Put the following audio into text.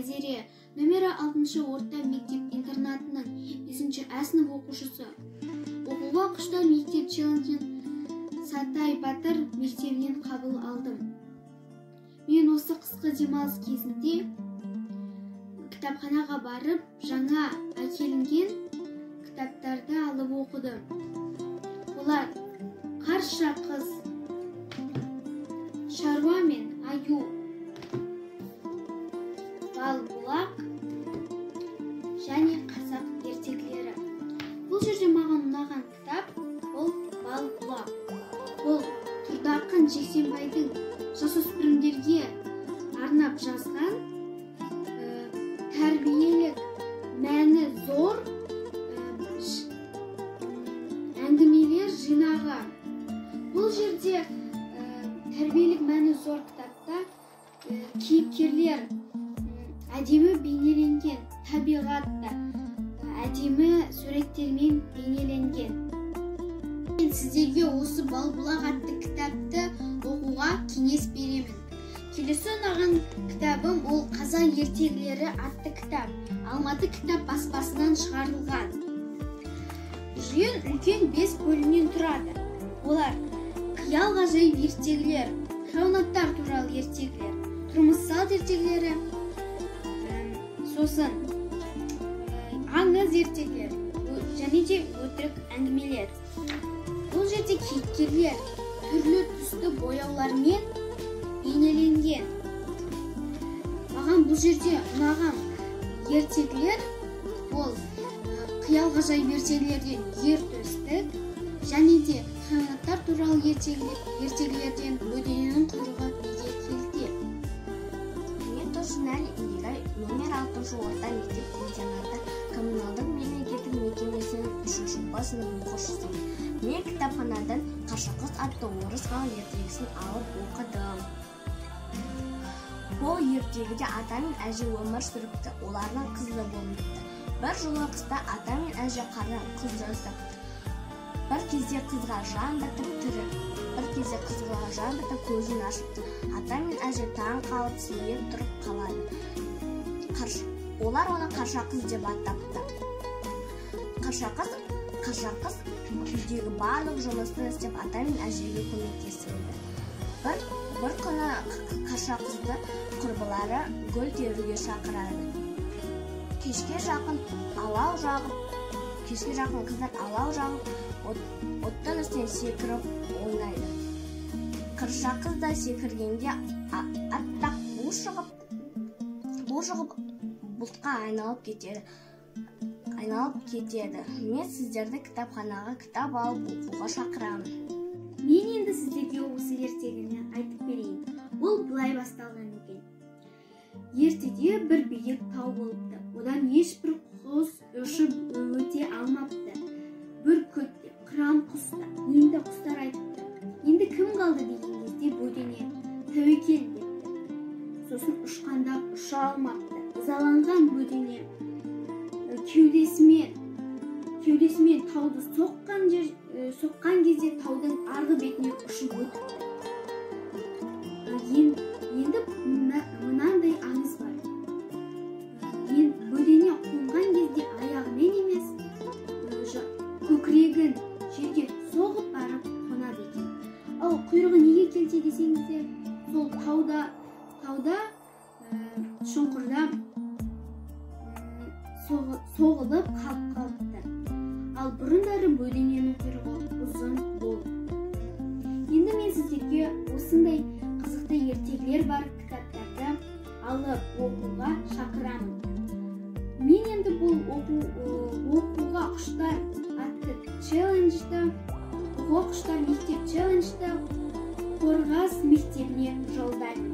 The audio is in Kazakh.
Айзере, нөмірі 6 орта мектеп-интернатының 5 А сынып оқушысы. Оқуға құштар мектеп челленджін Сатай Батыр мектебінен қабыл алдым. Мен осы қысқы демалыс кезінде кітапханаға барып, жаңа әкелінген кітаптарды алып оқыдым. Олар Қарша қыз, Шаруа мен Аю, Бал-бұлақ және Қазақ ертегілері. Бұл жерде маған ұнаған кітап ол Бал-бұлақ. Ол Тұрдақын Жексенбайдың жасөспірімдерге арнап жазған тәрбиелік мәні зор әңгімелер жинағы. Бұл жерде тәрбиелік мәні зор кітапта кейіпкерлер әдемі бейнеленген, табиғатта әдемі суреттермен бейнеленген. Мен сіздерге осы Бал-бұлақ атты кітапты оқуға кеңес беремін. Келесі ұнаған кітабым ол Қазақ ертегілері атты кітап. Алматы кітап баспасынан шығарылған. Жиын үлкен 5 бөлімнен тұрады. Олар қиял ғажайып ертегілер, хайуанаттар туралы ертегілер, тұрмыс-салт ертегілері, сосын аңыз ертегілер және де өтірік әңгімелер. Бұл жерде кейіпкерлер түрлі түсті бояулармен бейнеленген. Маған бұл жерде ұнаған ертегілер ол қиял ғажайып ертегілерден ер төстік және де хайуанаттар туралы ертегілерден бөдененің құйрығы неге келді. Мен Тұрсынәлі Индигай нөмір 6 орта мектеп-интернаты коммуналдық мемлекеттік мекемесінің 3 Б сынып оқушысымын. Мен кітапханадан Қарша қыз атты орыс халық ертегісін алып оқыдым. Бұл ертегіде ата мен әже өмір сүріпті, олардың қызы болыпты. Бір жылы қыста ата мен әже қара қыз жасапты. Бір кезде қызға жан бітіп тірі, бір кезде қызға жан бітіп көзін ашыпты. Ата мен әже таң қалып сейіліп тұрып қалады. Олар оны Қарша қыз деп атапты. Қарша қыз үйдегі барлық жұмысты істеп ата мен әжеге көмектеседі. Бір күні Қарша қызды құрбылары гүл теруге шақырады. Кешке жақын қыздар алау жағып, оттың үстіне секіріп ойнайды. Қарша қыз да секіргенде аттақ бу шығып бұлтқа айналып кетеді. Мен сіздерді кітапханаға кітап алып оқуға шақырамын. Мен енді сіздерге осы ертегіні айтып берейін. Ол былай басталған екен. Ертеде бір биік тау болыпты. Одан ешбір құс ұшып өте алмапты. Бүркіт те, қыран құс та. Енді құстар айтыпты. Енді кім қалды деген кезде бөдене тәуекел депті. Сосын ұшқандап ұша алмапты. Ызаланған бөдене кеудесімен тауды соққан кезде таудың арғы бетіне ұшып өтіпті. Енді мынандай аңыз бар. Бөдене қонған кезде аяғымен емес, көкірегін жерге соғып барып қонады екен. Ал құйрығы неге келсе десеңіздер, сол тауда шұңқырда соғылып қалып қалыпты. Ал бұрындары бөдененің құйрығы ұзын болды. Енді мен сіздерге осындай қызықты ертегілер бар кітаптарды алып оқуға шақырамын. Мен енді бұл оқуға құштар атты челленджді, оқуға құштар мектеп челленджді Қорғас мектебіне жолдаймын.